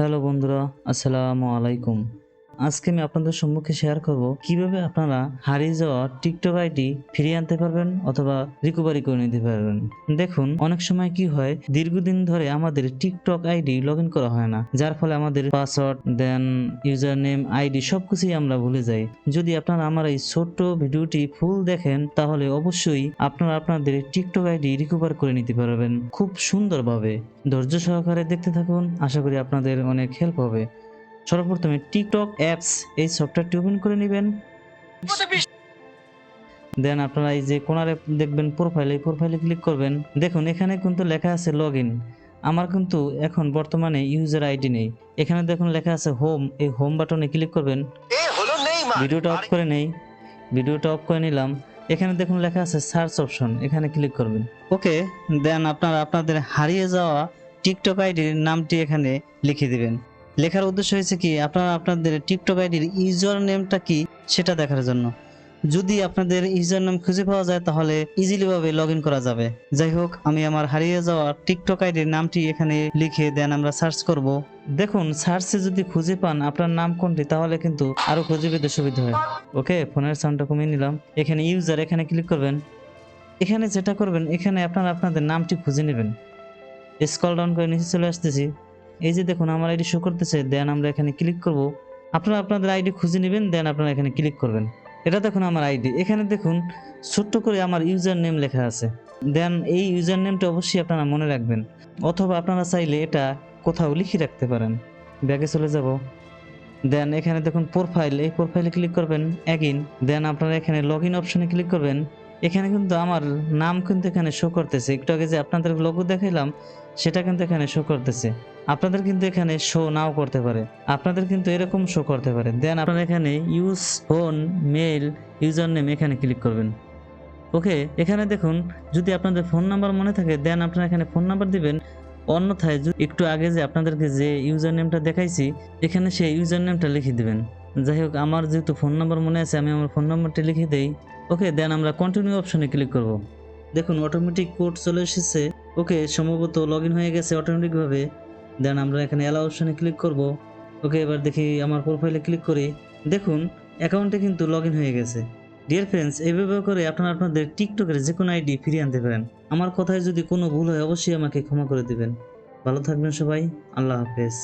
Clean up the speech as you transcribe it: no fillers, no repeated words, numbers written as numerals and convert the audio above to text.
Hello বন্ধুরা, আসসালামু আলাইকুম। আজকে আমি আপনাদের সম্মুখে শেয়ার করব কিভাবে আপনারা হারিয়ে যাওয়া টিকটক আইডি ফিরিয়ে আনতে পারবেন অথবা রিকভারি করে নিতে পারবেন। দেখুন, অনেক সময় কি হয়, দীর্ঘদিন ধরে আমাদের টিকটক আইডি লগ ইন করা হয় না, যার ফলে আমাদের password then user name ID সবকিছুই আমরা ভুলে যাই। যদি আপনারা আমার এই ছোট্ট ভিডিওটি ফুল দেখেন তাহলে অবশ্যই আপনারা আপনাদের টিকটক আইডি রিকভার করে নিতে পারবেন খুব সুন্দরভাবে। ধৈর্য সহকারে দেখতে থাকুন, আশা করি আপনাদের অনেক হেল্প হবে। সর্বপ্রথমে টিকটক অ্যাপস এই সফটওয়্যারটি ওপেন করে নেবেন। দেন আপনারা এই যে কোণারে দেখবেন প্রোফাইল, এই প্রোফাইলে ক্লিক করবেন। দেখুন এখানে কিন্তু লেখা আছে লগ ইন। আমার কিন্তু এখন বর্তমানে ইউজার আইডি নেই। এখানে দেখুন লেখা আছে হোম, এই হোম বাটনে ক্লিক করবেন। ভিডিওটা অফ করে নেই, ভিডিওটা অফ করে নিলাম। এখানে দেখুন লেখা আছে সার্চ অপশন, এখানে ক্লিক করবেন। ওকে, দেন আপনারা আপনাদের হারিয়ে যাওয়া টিকটক আইডির নামটি এখানে লিখে দিবেন। লেখার উদ্দেশ্য হয়েছে কি, আপনারা আপনাদের টিকটক আইডির ইউজার নেমটা কি সেটা দেখার জন্য। যদি আপনাদের ইউজার নেম খুঁজে পাওয়া যায় তাহলে ইজিলি ভাবে লগ ইন করা যাবে। যাই হোক, আমি আমার হারিয়ে যাওয়া টিকটক আইডির নামটি এখানে লিখে দেন আমরা সার্চ করব। দেখুন, সার্চে যদি খুঁজে পান আপনার নাম কোনটি তাহলে কিন্তু আরো খুঁজে পেতে সুবিধা হয়। ওকে, ফোনের সাউন্ডটা কমিয়ে নিলাম। এখানে ইউজার, এখানে ক্লিক করবেন। এখানে যেটা করবেন, এখানে আপনারা আপনাদের নামটি খুঁজে নেবেন। স্ক্রল ডাউন করে নিচে চলে আসতেছি। এই যে দেখুন আমার আইডি শো করতেছে, দেন আমরা এখানে ক্লিক করব। আপনারা আপনাদের আইডি খুঁজে নেবেন, দেন আপনারা এখানে ক্লিক করবেন। এটা দেখুন আমার আইডি, এখানে দেখুন ছোট্ট করে আমার ইউজার নেম লেখা আছে। দেন এই ইউজার নেমটা অবশ্যই আপনারা মনে রাখবেন, অথবা আপনারা চাইলে এটা কোথাও লিখে রাখতে পারেন। ব্যাগে চলে যাব। দেন এখানে দেখুন প্রোফাইল, এই প্রোফাইলে ক্লিক করবেন অ্যাগিন। দেন আপনারা এখানে লগ ইন অপশনে ক্লিক করবেন। এখানে কিন্তু আমার নাম কিন্তু এখানে শো করতেছে, একটু আগে যে আপনাদের লোগো দেখাইলাম সেটা কিন্তু এখানে শো করতেছে। আপনাদের কিন্তু এখানে শো নাও করতে পারে, আপনাদের কিন্তু এরকম শো করতে পারে। দেন আপনারা এখানে use phone mail user name এখানে ক্লিক করবেন। ওকে, এখানে দেখুন যদি আপনাদের ফোন নাম্বার মনে থাকে দেন আপনারা এখানে ফোন নাম্বার দিবেন। অন্যথায় একটু আগে যে আপনাদেরকে যে ইউজার নেমটা দেখাইছি এখানে সেই ইউজার নেমটা লিখে দিবেন। যাই হোক, আমার যেহেতু ফোন নাম্বার মনে আছে আমি আমার ফোন নাম্বারটি লিখে দেই। ওকে, দেন আমরা কন্টিনিউ অপশনে ক্লিক করব। দেখুন অটোমেটিক কোড চলে এসেছে। ওকে, সম্ভবত লগ ইন হয়ে গেছে অটোমেটিকভাবে। দেন আমরা এখানে অ্যালাউ অপশনে ক্লিক করব। ওকে, এবার দেখি আমার প্রোফাইলে ক্লিক করি। দেখুন অ্যাকাউন্টে কিন্তু লগ ইন হয়ে গেছে। ডিয়ার ফ্রেন্ডস, এইভাবে করে আপনারা আপনাদের টিকটকের যে কোনো আইডি ফিরিয়ে আনতে পারেন। আমার কথায় যদি কোনো ভুল হয় অবশ্যই আমাকে ক্ষমা করে দিবেন। ভালো থাকবেন সবাই, আল্লাহ হাফেজ।